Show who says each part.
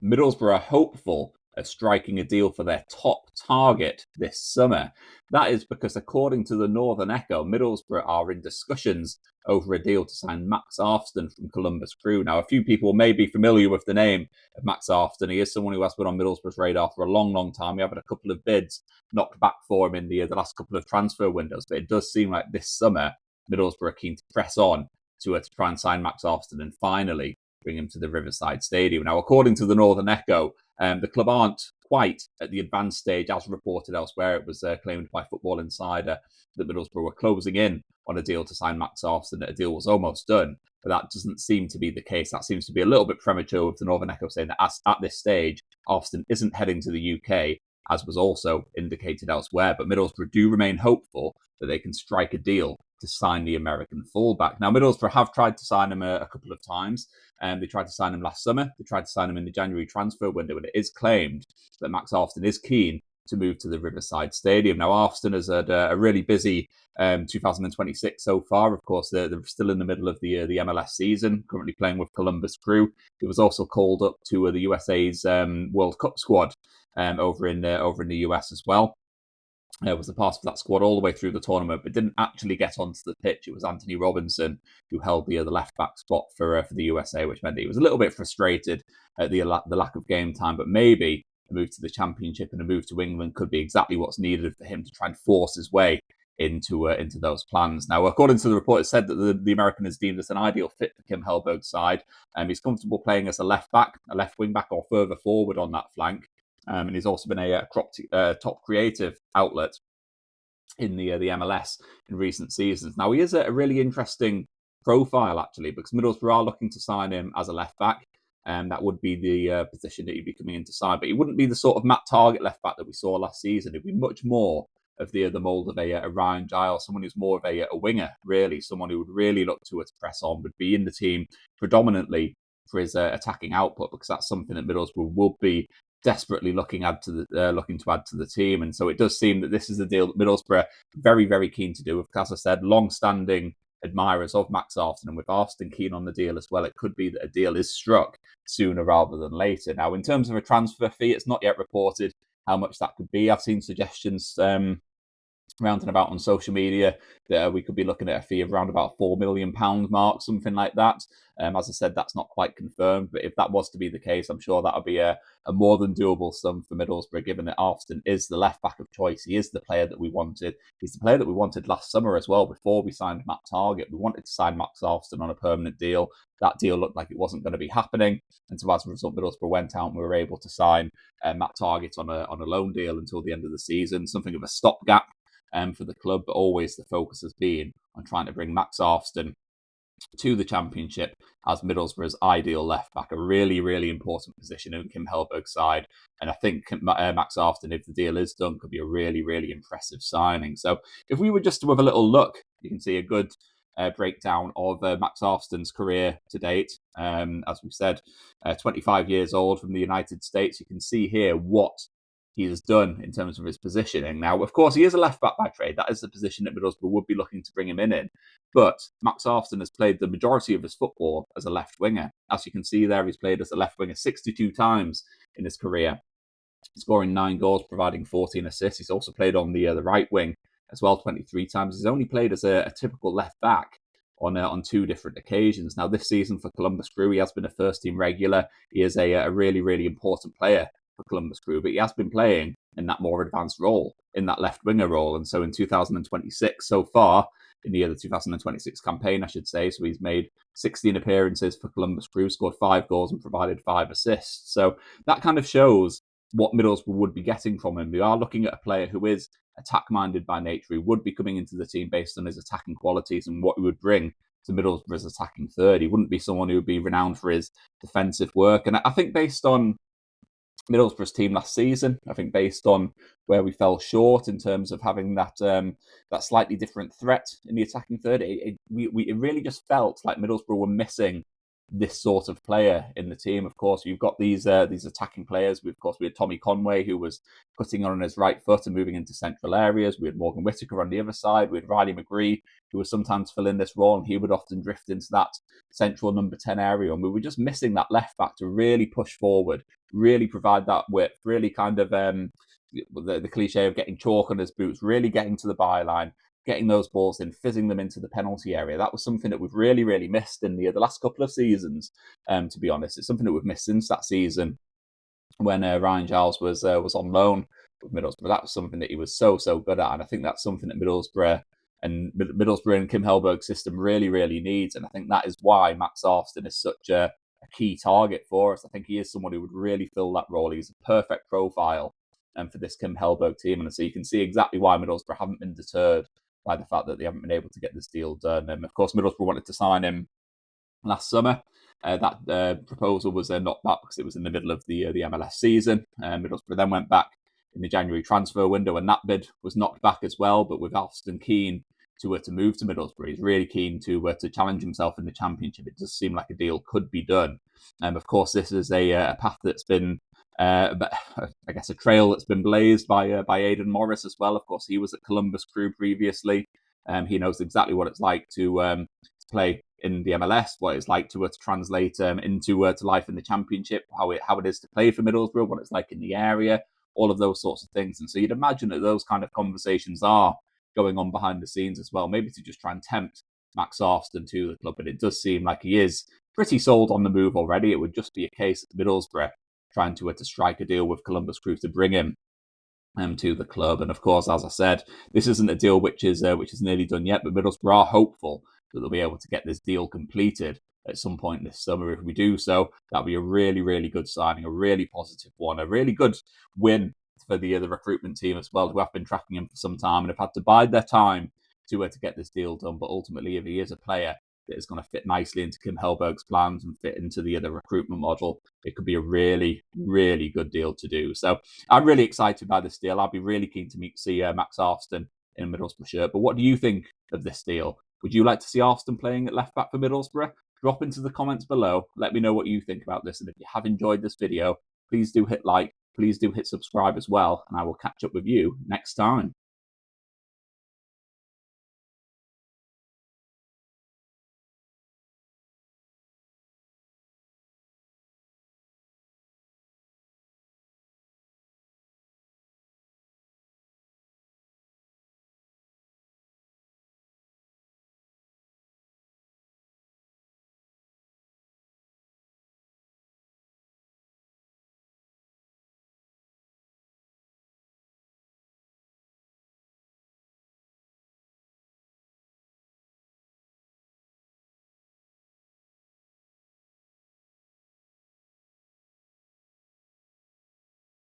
Speaker 1: Middlesbrough are hopeful of striking a deal for their top target this summer. That is because, according to the Northern Echo, Middlesbrough are in discussions over a deal to sign Max Arfsten from Columbus Crew. Now, a few people may be familiar with the name of Max Arfsten. He is someone who has been on Middlesbrough's radar for a long, long time. We have had a couple of bids knocked back for him in the last couple of transfer windows, but it does seem like this summer Middlesbrough are keen to press on to try and sign Max Arfsten and finally bring him to the Riverside Stadium. Now, according to the Northern Echo, the club aren't quite at the advanced stage, as reported elsewhere. It was claimed by Football Insider that Middlesbrough were closing in on a deal to sign Max Arfsten, that a deal was almost done. But that doesn't seem to be the case. That seems to be a little bit premature, with the Northern Echo saying that at this stage, Arfsten isn't heading to the UK, as was also indicated elsewhere. But Middlesbrough do remain hopeful that they can strike a deal to sign the American fullback. Now, Middlesbrough have tried to sign him a couple of times. They tried to sign him last summer. They tried to sign him in the January transfer window, and it is claimed that Max Arfsten is keen to move to the Riverside Stadium. Now, Arfsten has had a really busy 2026 so far. Of course, they're still in the middle of the MLS season, currently playing with Columbus Crew. He was also called up to the USA's World Cup squad over in the US as well. Was a part of that squad all the way through the tournament, but didn't actually get onto the pitch. It was Anthony Robinson who held the left back spot for the USA, which meant that he was a little bit frustrated at the lack of game time. But maybe a move to the Championship and a move to England could be exactly what's needed for him to try and force his way into those plans. Now, according to the report, it said that the American is deemed as an ideal fit for Kim Hellberg's side. He's comfortable playing as a left back, a left wing back, or further forward on that flank. And he's also been a top creative outlet in the MLS in recent seasons. Now, he is a really interesting profile, actually, because Middlesbrough are looking to sign him as a left back. And that would be the position that he'd be coming in to sign. But he wouldn't be the sort of Matt Target left back that we saw last season. It'd be much more of the mould of a Ryan Giles, someone who's more of a winger, really, someone who would really look to press on, would be in the team predominantly for his attacking output, because that's something that Middlesbrough will be desperately looking to add to the team. And so it does seem that this is a deal that Middlesbrough are very, very keen to do. As I said, long-standing admirers of Max Arfsten, and with Arfsten keen on the deal as well, it could be that a deal is struck sooner rather than later. Now, in terms of a transfer fee, it's not yet reported how much that could be. I've seen suggestions round and about on social media that we could be looking at a fee of around about £4 million mark, something like that. As I said, that's not quite confirmed, but if that was to be the case, I'm sure that would be a more than doable sum for Middlesbrough, given that Arfsten is the left back of choice. He is the player that we wanted. He's the player that we wanted last summer as well, before we signed Matt Target. We wanted to sign Max Arfsten on a permanent deal. That deal looked like it wasn't going to be happening, and so as a result, Middlesbrough went out and we were able to sign Matt Target on a loan deal until the end of the season, something of a stopgap for the club, but always the focus has been on trying to bring Max Arfsten to the Championship as Middlesbrough's ideal left back, a really, really important position in Kim Hellberg's side. And I think Max Arfsten, if the deal is done, could be a really, really impressive signing. So if we were just to have a little look, you can see a good breakdown of Max Arfsten's career to date. As we've said, 25 years old, from the United States. You can see here what he has done in terms of his positioning. Now, of course, he is a left back by trade. That is the position that Middlesbrough would be looking to bring him in. But Max Arfsten has played the majority of his football as a left winger. As you can see there, he's played as a left winger 62 times in his career, scoring 9 goals, providing 14 assists. He's also played on the right wing as well 23 times. He's only played as a typical left back on 2 different occasions. Now, this season for Columbus Crew, he has been a first-team regular. He is a really, really important player for Columbus Crew, but he has been playing in that more advanced role, in that left winger role. And so in 2026, so far, in the 2026 campaign, I should say, so he's made 16 appearances for Columbus Crew, scored 5 goals and provided 5 assists. So that kind of shows what Middlesbrough would be getting from him. We are looking at a player who is attack-minded by nature. He would be coming into the team based on his attacking qualities and what he would bring to Middlesbrough's attacking third. He wouldn't be someone who would be renowned for his defensive work. And I think based on Middlesbrough's team last season, I think based on where we fell short in terms of having that slightly different threat in the attacking third, it really just felt like Middlesbrough were missing this sort of player in the team. Of course, you've got these attacking players. We had Tommy Conway, who was cutting on his right foot and moving into central areas. We had Morgan Whittaker on the other side. We had Riley McGree, who would sometimes fill in this role, and he would often drift into that central number 10 area. And we were just missing that left back to really push forward, really provide that width, really kind of the cliche of getting chalk on his boots, really getting to the byline, getting those balls in, fizzing them into the penalty area. That was something that we've really, really missed in the last couple of seasons, to be honest. It's something that we've missed since that season when Ryan Giles was on loan with Middlesbrough. That was something that he was so good at, and I think that's something that Middlesbrough and Kim Hellberg's system really, really needs. And I think that is why Max Arfsten is such a key target for us. I think he is someone who would really fill that role. He's a perfect profile for this Kim Hellberg team, and so you can see exactly why Middlesbrough haven't been deterred by the fact that they haven't been able to get this deal done. Of course, Middlesbrough wanted to sign him last summer. That proposal was knocked back because it was in the middle of the MLS season. Middlesbrough then went back in the January transfer window, and that bid was knocked back as well. But with Arfsten keen to move to Middlesbrough, he's really keen to challenge himself in the Championship. It does seem like a deal could be done. Of course, this is a path that's been, I guess, a trail that's been blazed by Aidan Morris as well. Of course, he was at Columbus Crew previously. He knows exactly what it's like to play in the MLS, what it's like to translate into to life in the Championship, how it is to play for Middlesbrough, what it's like in the area, all of those sorts of things. And so you'd imagine that those kind of conversations are going on behind the scenes as well, maybe to just try and tempt Max Arfsten to the club. But it does seem like he is pretty sold on the move already. It would just be a case of Middlesbrough trying to strike a deal with Columbus Crew to bring him to the club. And of course, as I said, this isn't a deal which is nearly done yet, but Middlesbrough are hopeful that they'll be able to get this deal completed at some point this summer. If we do so, that'll be a really, really good signing, a really positive one, a really good win for the recruitment team as well, who have been tracking him for some time and have had to bide their time to get this deal done. But ultimately, if he is a player that is going to fit nicely into Kim Hellberg's plans and fit into the recruitment model, it could be a really, really good deal to do. So I'm really excited by this deal. I'll be really keen to see Max Arfsten in a Middlesbrough shirt. But what do you think of this deal? Would you like to see Arfsten playing at left back for Middlesbrough? Drop into the comments below. Let me know what you think about this. And if you have enjoyed this video, please do hit like, please do hit subscribe as well. And I will catch up with you next time.